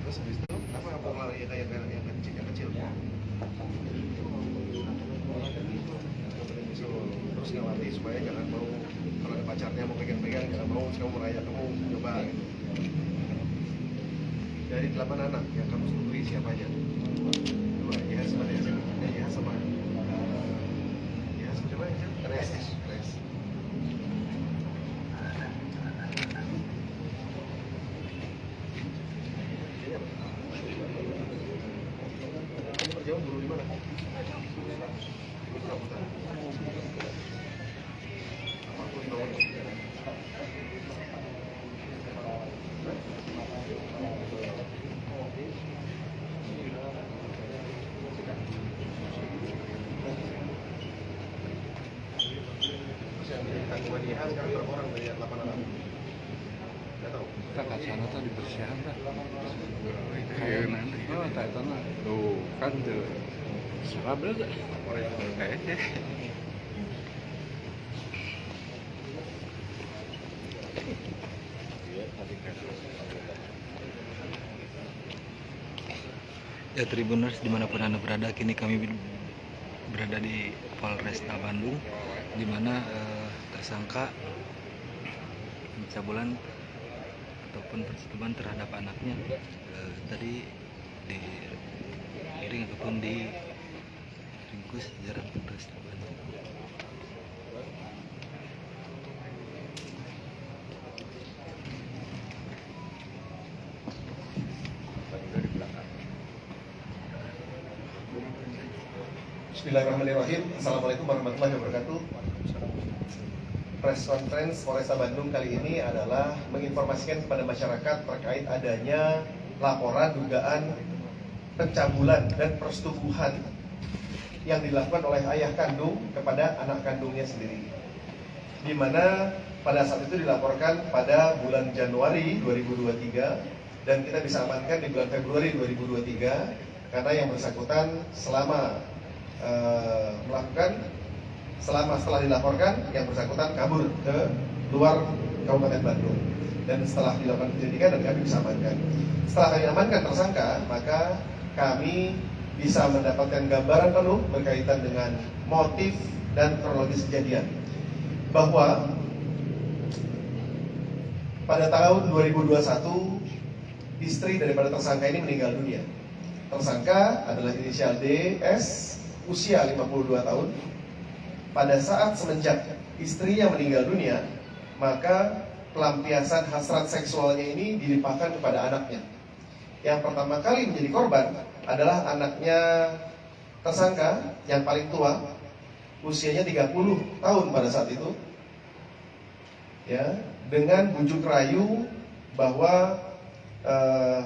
Terus habis itu apa lari kayak yang kecil terus ngawati supaya jangan mau, kalau ada pacarnya mau pegang-pegang jangan mau, kamu merayap, kamu coba gitu. Dari 8 anak yang kamu setujui siapa aja? 2, ya sama dia, ya sama ya coba aja, Res. Jauh dulu di mana? Tanggungan dia sekarang berapa orang dari 8 anak? Nggak tahu. Kita ke sana tuh dibersihan dah. Kayak nanti. Oh, tak tahu lah. Tuh kan tuh. Serap dah. Oh ya. Kayaknya. Ya Tribuners, dimanapun Anda berada, kini kami berada di Polresta Bandung, di mana tersangka pencabulan ataupun persetubuhan terhadap anaknya tadi diiring ataupun diringkus jarak Polresta Bandung. Bismillahirrahmanirrahim. Assalamualaikum warahmatullahi wabarakatuh. Press conference Polresta Bandung kali ini adalah menginformasikan kepada masyarakat terkait adanya laporan dugaan pencabulan dan persetubuhan yang dilakukan oleh ayah kandung kepada anak kandungnya sendiri, di mana pada saat itu dilaporkan pada bulan Januari 2023 dan kita bisa amankan di bulan Februari 2023 karena yang bersangkutan setelah dilaporkan yang bersangkutan kabur ke luar Kabupaten Bandung, dan setelah dilakukan penyelidikan dan kami bisa amankan. Setelah kami amankan tersangka, maka kami bisa mendapatkan gambaran penuh berkaitan dengan motif dan kronologis kejadian, bahwa pada tahun 2021 istri daripada tersangka ini meninggal dunia. Tersangka adalah inisial DS, usia 52 tahun. Pada saat semenjak istrinya meninggal dunia, maka pelampiasan hasrat seksualnya ini dilimpahkan kepada anaknya. Yang pertama kali menjadi korban adalah anaknya tersangka yang paling tua, usianya 30 tahun pada saat itu. Ya, dengan bujuk rayu bahwa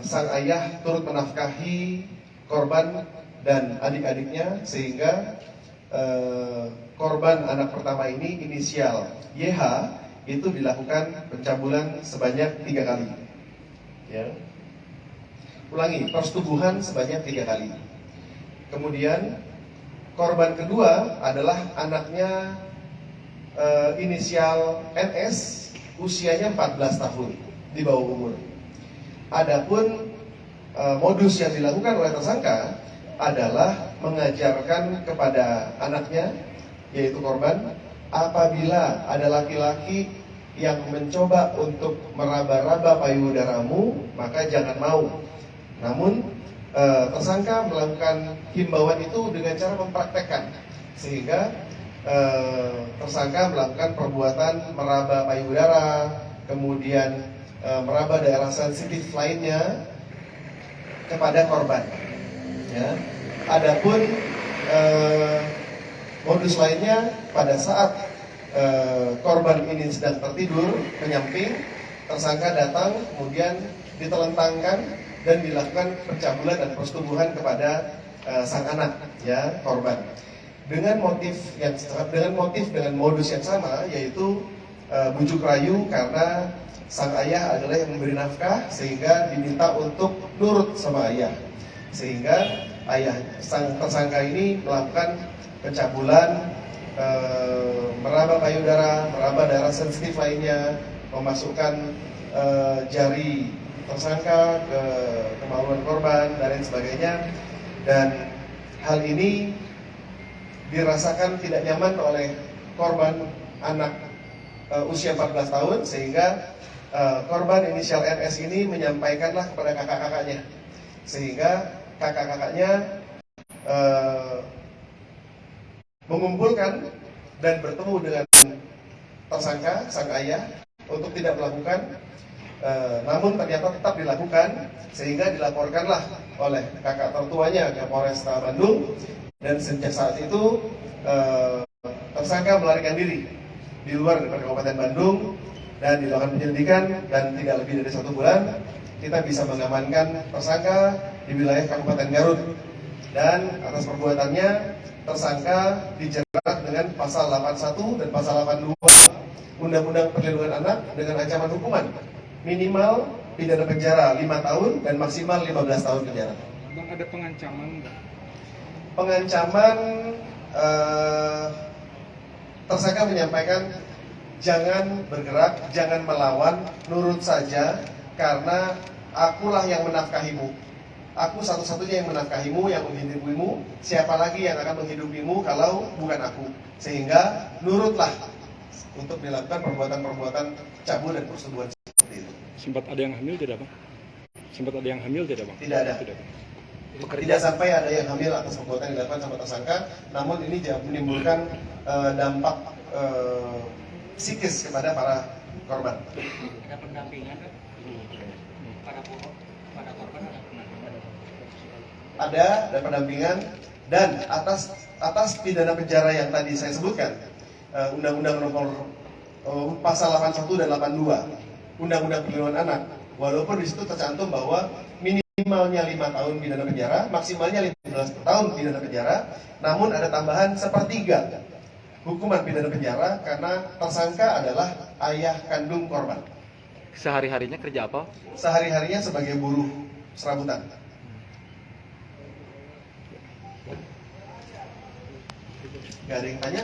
sang ayah turut menafkahi korban dan adik-adiknya, sehingga korban anak pertama ini inisial YH itu dilakukan pencabulan sebanyak 3 kali. Ya. Ulangi, persetubuhan sebanyak 3 kali. Kemudian korban kedua adalah anaknya inisial NS, usianya 14 tahun, di bawah umur. Adapun modus yang dilakukan oleh tersangka adalah mengajarkan kepada anaknya, yaitu korban, apabila ada laki-laki yang mencoba untuk meraba-raba payudaramu, maka jangan mau. Namun tersangka melakukan himbauan itu dengan cara mempraktekkan, sehingga tersangka melakukan perbuatan meraba payudara, kemudian meraba daerah sensitif lainnya kepada korban. Ya. Adapun modus lainnya, pada saat korban ini sedang tertidur menyamping, tersangka datang kemudian ditelentangkan dan dilakukan pencabulan dan persetubuhan kepada sang anak, ya, korban, dengan modus yang sama, yaitu bujuk rayu karena sang ayah adalah yang memberi nafkah, sehingga diminta untuk nurut sama ayah, sehingga sang tersangka ini melakukan pencabulan, meraba payudara, meraba daerah sensitif lainnya, memasukkan jari tersangka, ke kemaluan korban, dan lain sebagainya. Dan hal ini dirasakan tidak nyaman oleh korban anak usia 14 tahun, sehingga korban inisial NS ini menyampaikanlah kepada kakak-kakaknya, sehingga kakak-kakaknya mengumpulkan dan bertemu dengan tersangka, sang ayah, untuk tidak melakukan, namun ternyata tetap dilakukan, sehingga dilaporkanlah oleh kakak tertuanya ke Polresta Bandung. Dan sejak saat itu tersangka melarikan diri di luar dari Kabupaten Bandung, dan dilakukan penyelidikan, dan tidak lebih dari 1 bulan kita bisa mengamankan tersangka di wilayah Kabupaten Garut. Dan atas perbuatannya tersangka dijerat dengan pasal 81 dan pasal 82 Undang-Undang Perlindungan Anak dengan ancaman hukuman minimal pidana penjara 5 tahun dan maksimal 15 tahun penjara. Bang, ada pengancaman nggak? Pengancaman, tersangka menyampaikan jangan bergerak, jangan melawan, nurut saja, karena akulah yang menafkahimu. Aku satu-satunya yang menafkahimu, yang menghidupimu. Siapa lagi yang akan menghidupimu kalau bukan aku? Sehingga nurutlah untuk dilakukan perbuatan-perbuatan cabul dan persetubuhan seperti itu. Sempat ada yang hamil tidak, Bang? Sempat ada yang hamil tidak, Bang? Tidak ada. Tidak sampai ada yang hamil atas perbuatan yang dilakukan sama tersangka, namun ini menimbulkan dampak psikis kepada para korban. Ada pendampingan kan? Pada korban ada pendampingan. Ada dan pendampingan, dan atas pidana penjara yang tadi saya sebutkan, Undang-Undang Nomor Pasal 81 dan 82 Undang-Undang Perlindungan Anak, walaupun di situ tercantum bahwa minimalnya 5 tahun pidana penjara, maksimalnya 15 tahun pidana penjara, namun ada tambahan 1/3 hukuman pidana penjara karena tersangka adalah ayah kandung korban. Sehari-harinya kerja apa? Sehari-harinya sebagai buruh serabutan. Gak ada yang tanya?